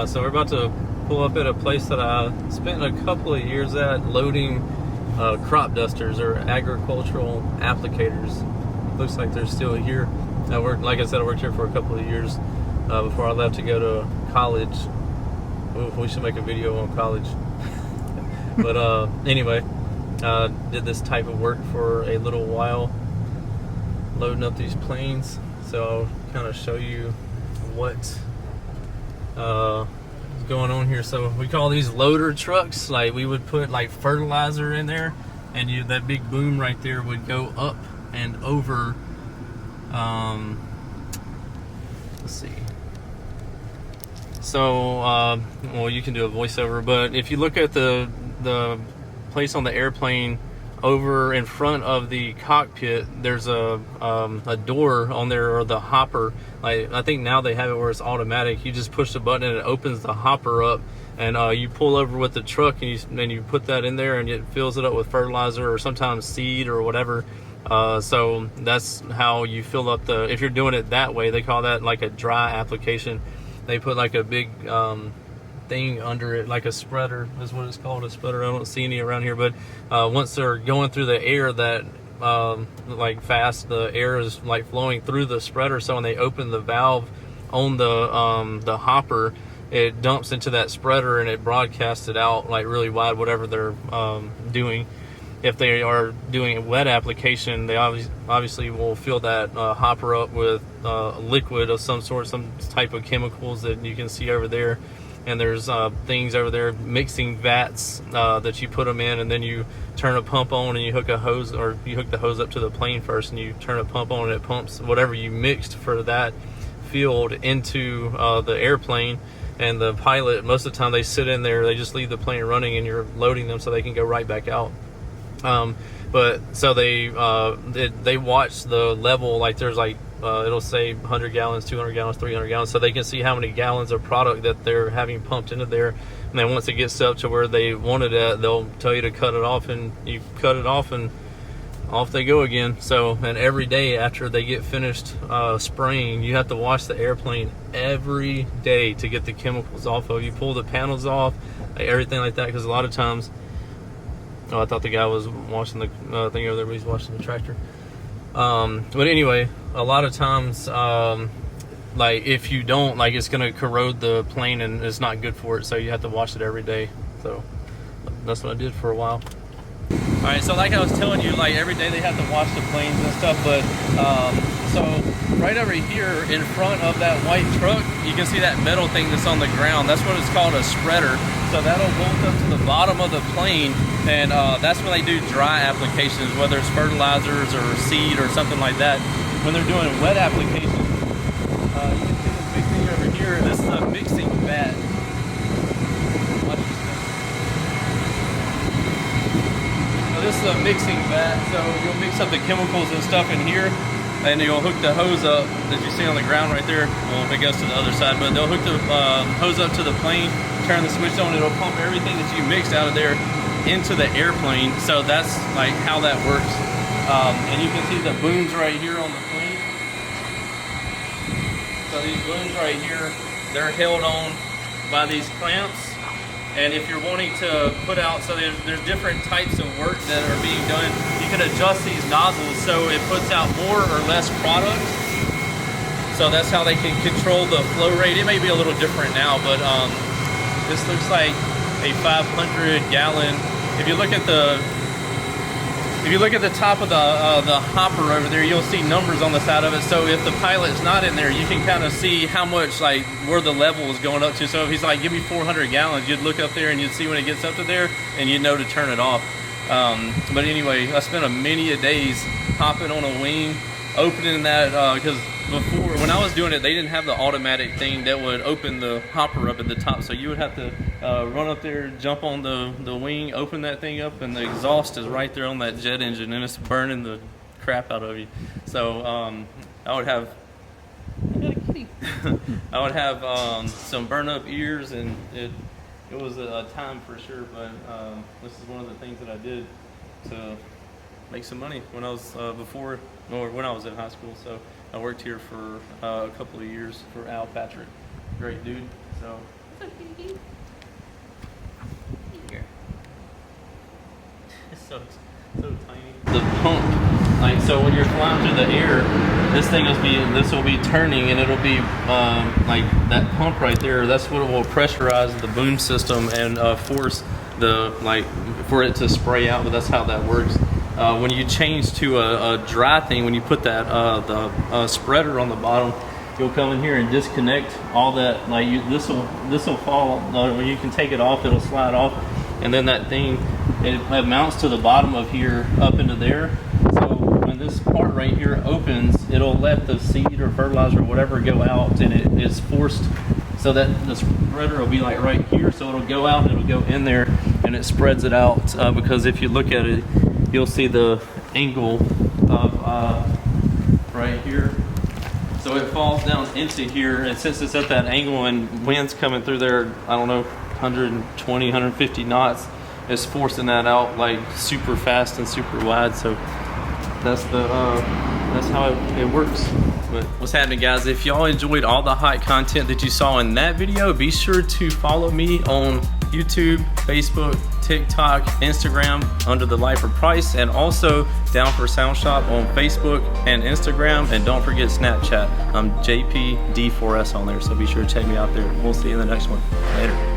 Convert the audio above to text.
So we're about to pull up at a place that I spent a couple of years at loading crop dusters or agricultural applicators. Looks like they're still here. Like I said, I worked here for a couple of years before I left to go to college. Ooh, we should make a video on college. But anyway, did this type of work for a little while, loading up these planes. So I'll kind of show you what is going on here. So we call these loader trucks. Like, we would put like fertilizer in there, and that big boom right there would go up and over. Let's see. So well, you can do a voiceover, but if you look at the place on the airplane over in front of the cockpit, there's a door on there, or the hopper. I think now they have it where it's automatic. You just push the button and it opens the hopper up, and you pull over with the truck, and you put that in there, and it fills it up with fertilizer or sometimes seed or whatever. So that's how you fill up if you're doing it that way, they call that like a dry application. They put like a big thing under it, like a spreader is what it's called, a spreader. I don't see any around here, but once they're going through the air that like fast, the air is like flowing through the spreader. So when they open the valve on the hopper, it dumps into that spreader and it broadcasts it out like really wide, whatever they're doing. If they are doing a wet application, they obviously will fill that hopper up with liquid of some sort, some type of chemicals that you can see over there. And there's things over there, mixing vats that you put them in, and then you turn a pump on and you hook a hose, or you hook the hose up to the plane first, and you turn a pump on and it pumps whatever you mixed for that field into the airplane. And the pilot, most of the time they sit in there, they just leave the plane running, and you're loading them so they can go right back out. But so they watch the level, like there's like it'll say 100 gallons, 200 gallons, 300 gallons, so they can see how many gallons of product that they're having pumped into there. And then once it gets up to where they want it at, they'll tell you to cut it off, and you cut it off, and off they go again. So, and every day after they get finished spraying, you have to wash the airplane every day to get the chemicals off of. You pull the panels off, everything like that, because a lot of times, I thought the guy was washing the thing over there, but he's washing the tractor. But anyway, a lot of times, like if you don't, like, it's going to corrode the plane and it's not good for it, so you have to wash it every day. So that's what I did for a while. All right, so like I was telling you, like every day they have to wash the planes and stuff, but so right over here in front of that white truck, you can see that metal thing that's on the ground. That's what it's called, a spreader. So that'll bolt up to the bottom of the plane, and that's when they do dry applications, whether it's fertilizers or seed or something like that. When they're doing wet applications, you can see this big thing over here. This is a mixing vat. Watch this thing. So this is a mixing vat. So you'll mix up the chemicals and stuff in here, and you'll hook the hose up that you see on the ground right there. Well, it goes to the other side, but they'll hook the hose up to the plane, turn the switch on, it'll pump everything that you mixed out of there into the airplane. So that's like how that works. And you can see the booms right here on the plane. So these booms right here, they're held on by these clamps. And if you're wanting to put out, so there's different types of work that are being done. You can adjust these nozzles so it puts out more or less product. So that's how they can control the flow rate. It may be a little different now, but this looks like a 500 gallon. If you look at the top of the hopper over there, you'll see numbers on the side of it. So if the pilot's not in there, you can kind of see how much, like where the level is going up to. So if he's like, give me 400 gallons, you'd look up there and you'd see when it gets up to there, and you'd know to turn it off. But anyway, I spent many a days hopping on a wing, opening that, because before, when I was doing it, they didn't have the automatic thing that would open the hopper up at the top. So you would have to run up there, jump on the wing, open that thing up, and the exhaust is right there on that jet engine, and it's burning the crap out of you. So I would have, I got a kitty. I would have some burn up ears, and it was a time for sure. But this is one of the things that I did to make some money when I was when I was in high school. So I worked here for a couple of years for Al Patrick, great dude. So What's up, Kiki? Here. It's so tiny. The pump, like, so when you're flying through the air, this will be turning, and it'll be like that pump right there. That's what will pressurize the boom system and force for it to spray out. But that's how that works. When you change to a dry thing, when you put that the spreader on the bottom, you'll come in here and disconnect all that. Like this will fall. When you can take it off, it'll slide off, and then that thing it mounts to the bottom of here up into there. So when this part right here opens, it'll let the seed or fertilizer or whatever go out, and it is forced so that the spreader will be like right here. So it'll go out and it'll go in there, and it spreads it out. Because if you look at it, you'll see the angle of right here. So it falls down into here, and since it's at that angle and wind's coming through there, I don't know, 120, 150 knots, it's forcing that out like super fast and super wide. So that's how it works. But what's happening, guys? If y'all enjoyed all the hot content that you saw in that video, be sure to follow me on YouTube, Facebook, TikTok, Instagram under the Lifer Price, and also Down4Sound Shop on Facebook and Instagram, and don't forget Snapchat. I'm JPD4S on there, so be sure to check me out there. We'll see you in the next one. Later.